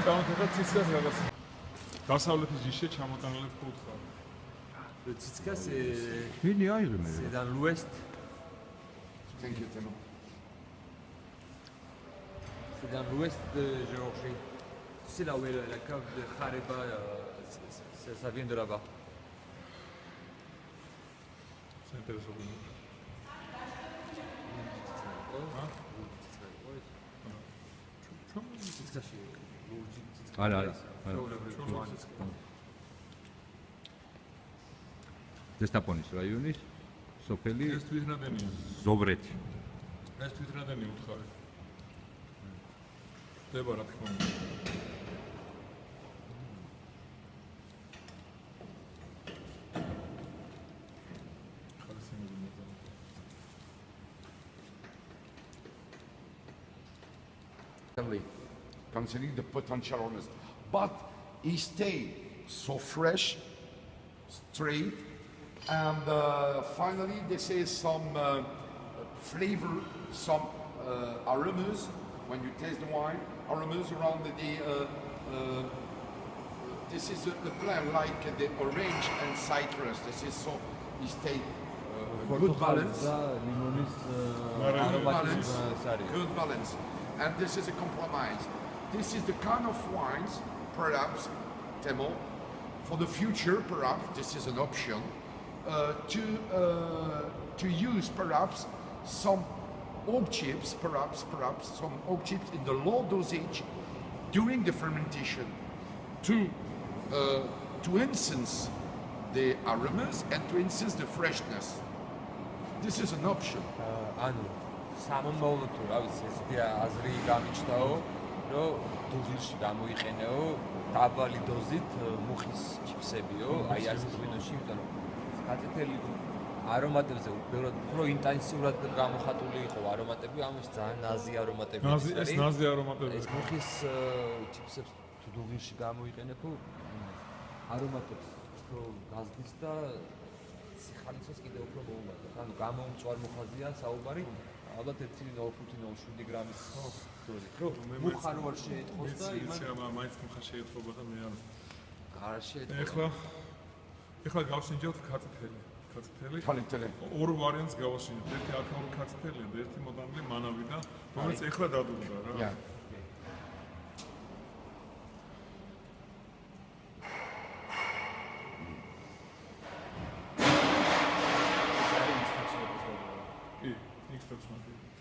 ჩამოტანა ციცკას რაღაც. დასავლეთის ჯიშე ჩამოტანილებს ხუთხარ. Le Tsitska, c'est dans l'ouest. Thank you, Timo. C'est dans l'ouest de Géorgie. C'est là où est la cave de Khareba, ça vient de là-bas. C'est intéressant. ზესტაფონის რაიონის სოფელი ეს თვითნადენია. ზოვრეთი. ეს თვითნადენი უთხარი. ხდება რა თქმა უნდა. Considering the potential on this, but he stayed so fresh, straight, and finally this is some flavor, some aromas when you taste the wine, aromas around this is the plant like the orange and citrus. This is so he stayed good balance, good balance, and this is a compromise. This is the kind of wines, perhaps, Temo, for the future, perhaps, this is an option, to use, perhaps, some oak chips, perhaps, some oak chips in the low dosage during the fermentation to enhance the aromas and to enhance the freshness. This is an option. სამომავლოდ რა ვიცი ესეთი აზრი გამიჩნდაო რომ დუღილში გამოიყენეო დაბალი დოზით მუხის ჩიფსებიო აი არის ღვინოში იმიტომ რომ გაწითელი არომატებზე უფრო ინტენსიურად გამოხატული იყო არომატები ამის ძალიან ნაზი არომატები ეს ნაზი არომატები ეს მუხის ჩიფსებს თუ დუღილში გამოიყენებო არომატებს უფრო გაზდის და სიხალისოს კიდევ უფრო მოუმატებს ანუ გამოუწვარ მუხაზია საუბარი ალბათ 1.5-7 გრამის დოზით. მუხა რო არ შეეთხოს და იმან მაინც მუხა შეეთხობა და მე არ შეეთხება. ეხლა გავსინჯოთ ქაწითელი. ორ ვარიანტს გავასინჯოთ. ერთი აქაური ქაწითელია და ერთი მოდანილი მანავი და რომელიც ეხლა დადურდა რა.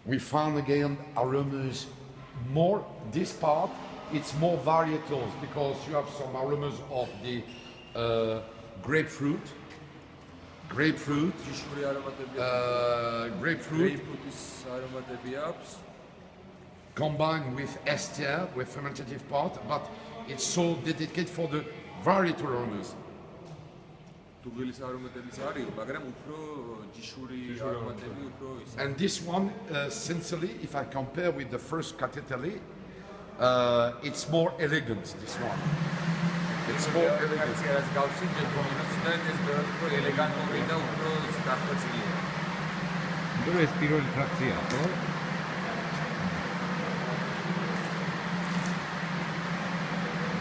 We found again aromas more, this part, it's more varietals because you have some aromas of the grapefruit, combined with ester, with fermentative part, but it's so dedicated for the varietal aromas. And this one, sincerely, if I compare with the first Cateteli, it's more elegant, this one. It's more elegant.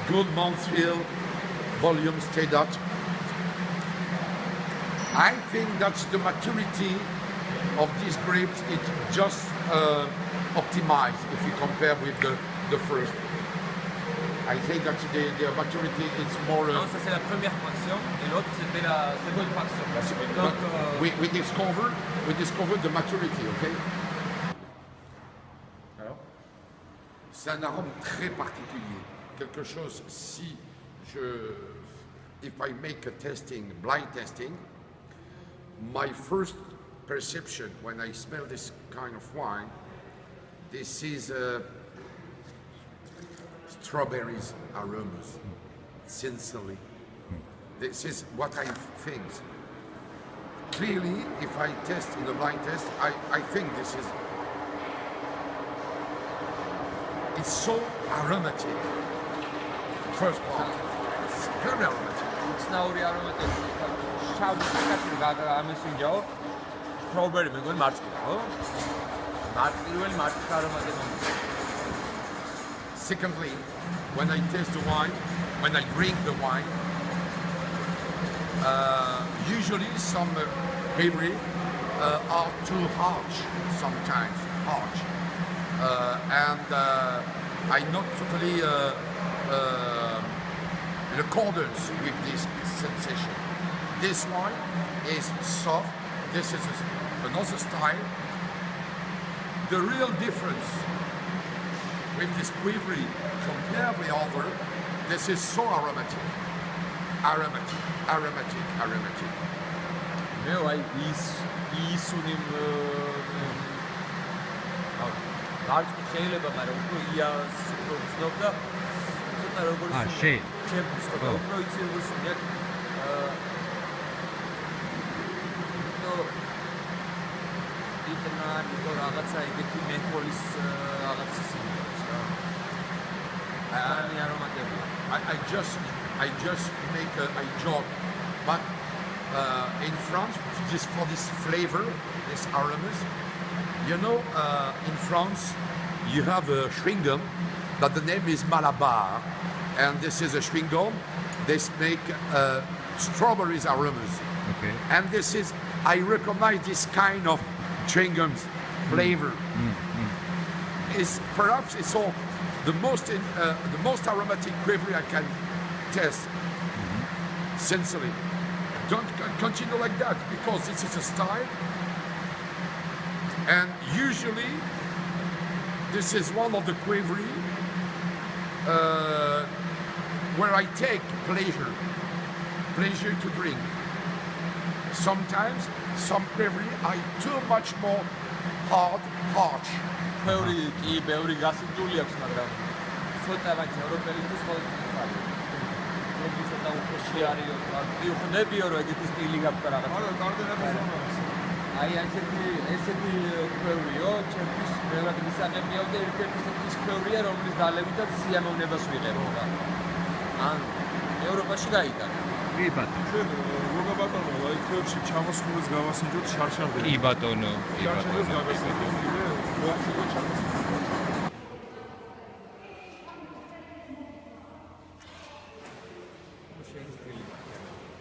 Good mouthfeel, volume stayed out. I think that's the maturity of these grapes. It's just optimized if you compare with the first. I think that the maturity is more. Non, ça c'est la première fraction et l'autre c'était la seconde fraction. Donc, we discovered the maturity, okay? Alors, c'est un arôme très particulier. Quelque chose if I make a testing, blind testing. My first perception when I smell this kind of wine, this is strawberries aromas, sincerely. This is what I think. Clearly, if I test in a blind test, I think this is, it's so aromatic. First part, it's very aromatic. It's now aromatic. ამესინჯაო სტრაუბერი მეგონი მარცხინა ხო? პირველი მარცხი არომატები. Secondly, when I taste the wine, when I drink the wine, usually some bravery are too harsh sometimes, harsh. And I'm not totally in accordance with this sensation. This wine is soft. This is another style. The real difference with this quivery compared with other, this is so aromatic. Aromatic, aromatic, aromatic. მე აი ის უნიმ გარკვეულ შეიძლება, მაგრამ უფრო იას უფრო ვცნობ და ცოტა როგორ ჩემთვის ხო უფრო იცი როგორ სუნიათ იტნა ნიკო რაღაცა ეგეთი მენტოლის რაღაც სიმბოლოს რა. I just make a joke, but in France, for this flavor, this aromas, you know, in France, you have a chewing gum that the name is Malabar, and this is a chewing gum. They make strawberries aromas, Okay. and this is I recognize this kind of chewing gums flavor. Is perhaps it's all the most aromatic quivery I can taste. Sincerely, don't continue like that because this is a style, and usually this is one of the quivery where I take pleasure to drink. Sometimes some quivery are too much more hard, harsh. ბევრი კი ბევრი გასინჯული აქვს, მაგრამ ცოტა ვაჭ ევროპელისთვის ყოველთვის ხარ. მე ცოტა უფრო შეარიო, მივხვდებიო რომ ეგეთი სტილი გაქვს რაღაც. არა, კარგად ზონაა. აი ესეთი ქვევრიო, ჩემთვის ბევრად მისაღებია და ერთ-ერთი ის ქვევრია, რომლის დალებითაც სიამოვნებას ვიღებ რა. ან ევროპაში გაიტანა. კი ბატონო. ჩვენ როგორ ბატონო, აი ქვევრში ჩამოსხმულს გავასინჯოთ შარშამდე. კი ბატონო, კი შარშამდეს ბატონო. გავასინჯოთ კიდე მოახსენოთ ჩამოსხმულს.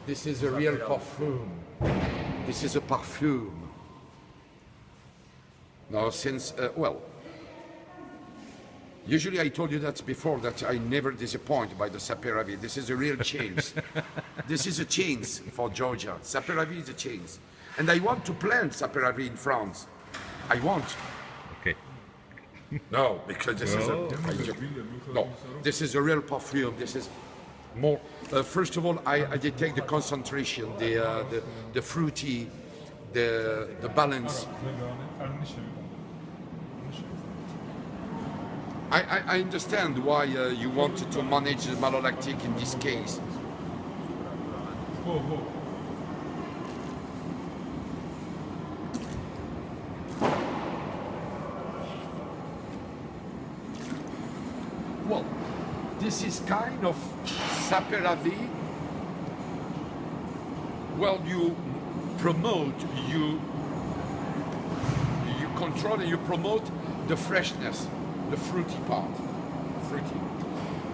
This is a real perfume. This is a perfume. Now, since, well, usually I told you that before, that I never disappoint by the Saperavi. This is a real change. This is a change for Georgia. Saperavi is a change. And I want to plant Saperavi in France. I want. Okay. No, because this is no, this is a real perfume. This is more. First of all, I detect the concentration, the fruity, the balance. I understand why you wanted to manage the malolactic in this case. Well, this is kind of Saperavi. Well, you promote, you control and you promote the freshness, the fruity part, fruity.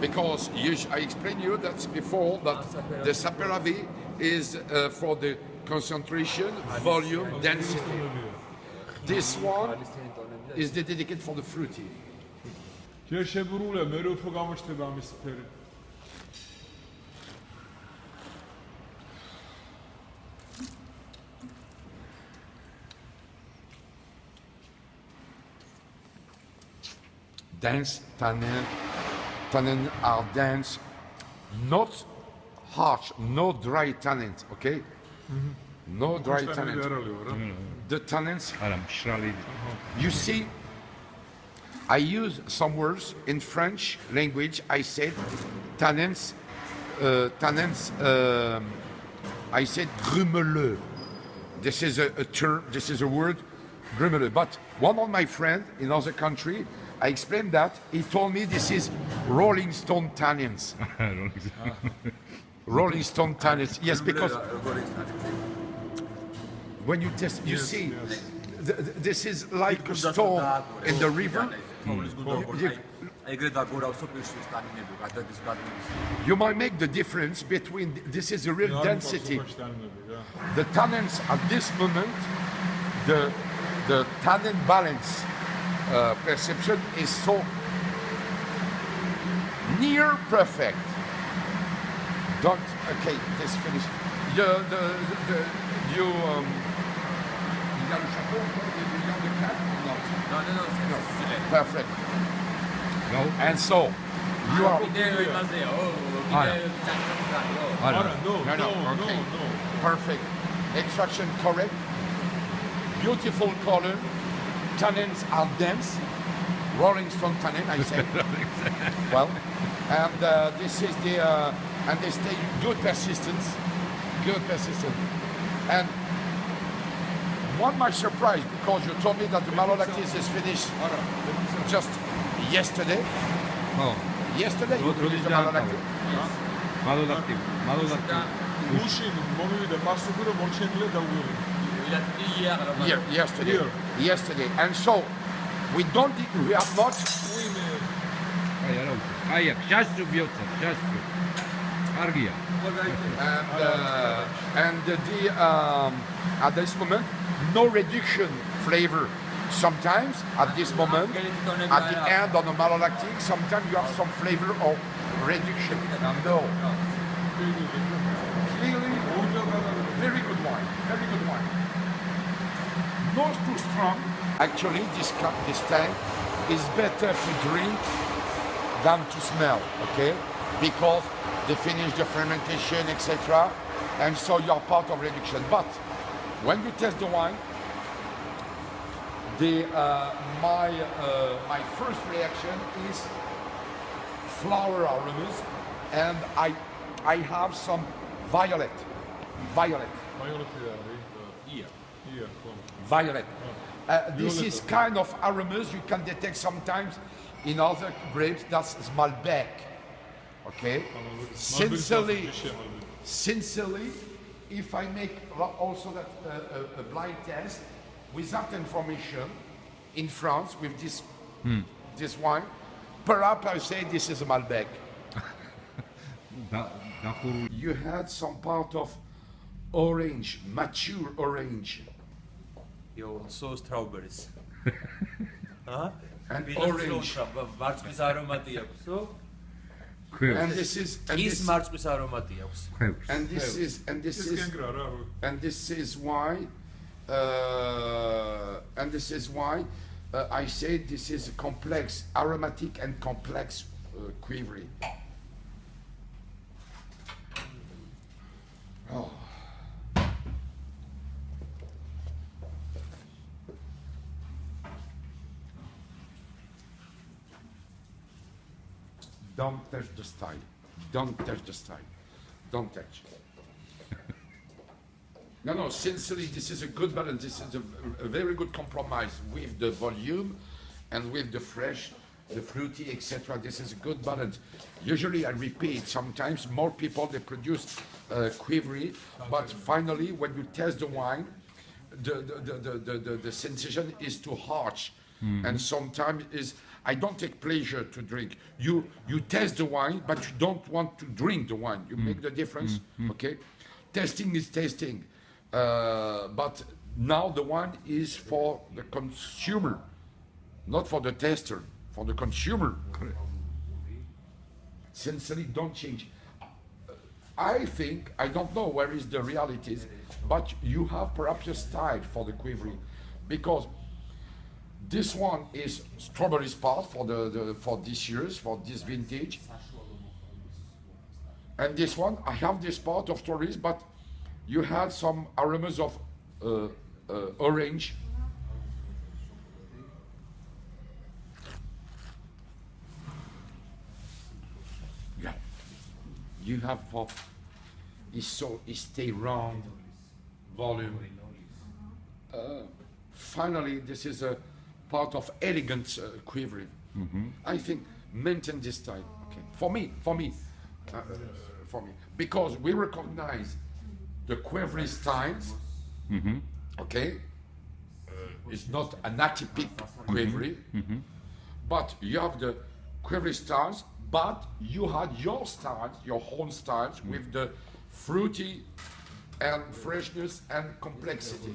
Because I explained to you that before that the Saperavi is for the concentration, volume, density. This one is dedicated for the fruity. ჯერ შეგურულია, მე უფრო გამოჩნდება ამის ფერი. Dense tannin are dense, not harsh, no dry tannins, okay? No dry tannins. The tannins, არა, მშრალი. you see, I use some words in French language. I said tannins, I said grumeleux. This is a term, this is a word, grumeleux. But one of my friends in other country, I explained that, he told me this is Rolling Stone tannins. Rolling Stone tannins, yes, because when you test, you see, this is like a stone in the river. ეგრე დაგურავსო პირში სტამინები გადადის გადმის. You might make the difference between this is a real density. The tannins at this moment, the tannin balance perception is so near perfect. Don't okay. This finish. You il y a le chapeau, il y a le cap or not? No. Perfect. No. And so you are. No. Perfect. Extraction correct. Beautiful color. Tannins are dense. Rolling Stone tannin, I say. Well, and this is the and they stay good persistence. And one my surprise because you told me that the malolactis is finished just yesterday. Oh. Yesterday you finished the malolactis. Malolactic. გუშინ მომივიდა პასუხი რომ მოჩენილი და Yesterday. And so we have not Აი, შასწრუ ბიოცა, შასწრუ. კარგია. and at this moment no reduction flavor. Sometimes at this moment at the end on the malolactic sometimes you have some flavor of reduction. No. Clearly very good wine. Not too strong. Actually this tank is better to drink than to smell, okay? Because they finish the fermentation, etc. And so you are part of reduction. But when you test the wine, my first reaction is flower aromas, and I have some violet. This is kind of aromas you can detect sometimes in other grapes. That's Malbec. Okay. Sincerely, if I make also that a blind test with that information in France with this wine, perhaps I say this is a Malbec. You had some part of orange, mature orange. You also strawberries. And orange. მარწყვის არომატი აქვს. And this is ის მარწყვის არომატი აქვს. and this is why I say this is complex, aromatic and complex quivery. Oh. Don't touch the style. Don't touch. No, sincerely, this is a good balance. This is a very good compromise with the volume and with the fresh, the fruity, etc. This is a good balance. Usually, I repeat, sometimes more people, they produce quivery, but finally, when you test the wine, the sensation is too harsh. And sometimes I don't take pleasure to drink. You test the wine, but you don't want to drink the wine. You make the difference, okay? Testing is tasting. But now the wine is for the consumer, not for the tester, for the consumer. Sincerely, don't change. I think, I don't know where is the realities, but you have perhaps a style for the quivery, because this one is strawberry spot for for this year's, for this vintage. And this one, I have this part of strawberries, but you had some aromas of orange. Yeah. You have for it stay round, volume. Finally, this is a part of elegant quivering. I think maintain this style. Okay, for me, because we recognize the quivering styles. Okay, it's not an atypical quivering, but you have curry styles, but you had your styles, your own styles, with the fruity and freshness and complexity.